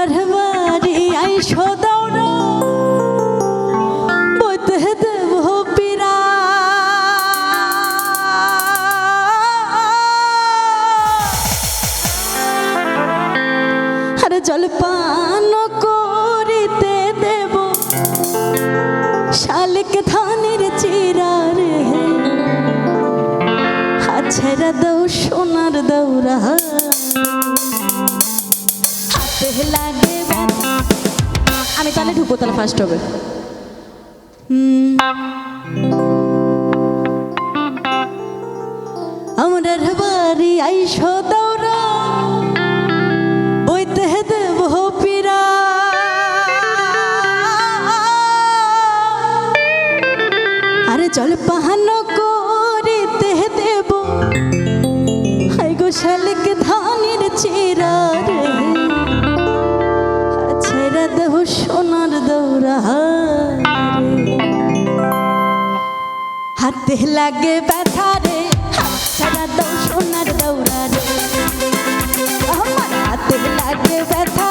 আমরার বাড়ি আইসো দৌড়ো বইতে দেব পীরা আরে জলপান করিতে দেব শালিক ধানের চিরা রে হাত ছেড়া দাও সোনার দৌড়া হাতে লাগে ব্যথা। আমি তাহলে ঢুকবো, তাহলে ফার্স্ট হবে। আমরার বাড়ি আইসো দৌড়া বইতে দেব পীরা আরে জলপান করিতে দেব হাই গো শালিক ধানের চিরা রে ছেড়ে দেব সোনার দৌড়া হাতে লাগে ব্যথা রে ছেড়ে দেব সোনার দৌড়া রে আমার হাতে লাগে ব্যথা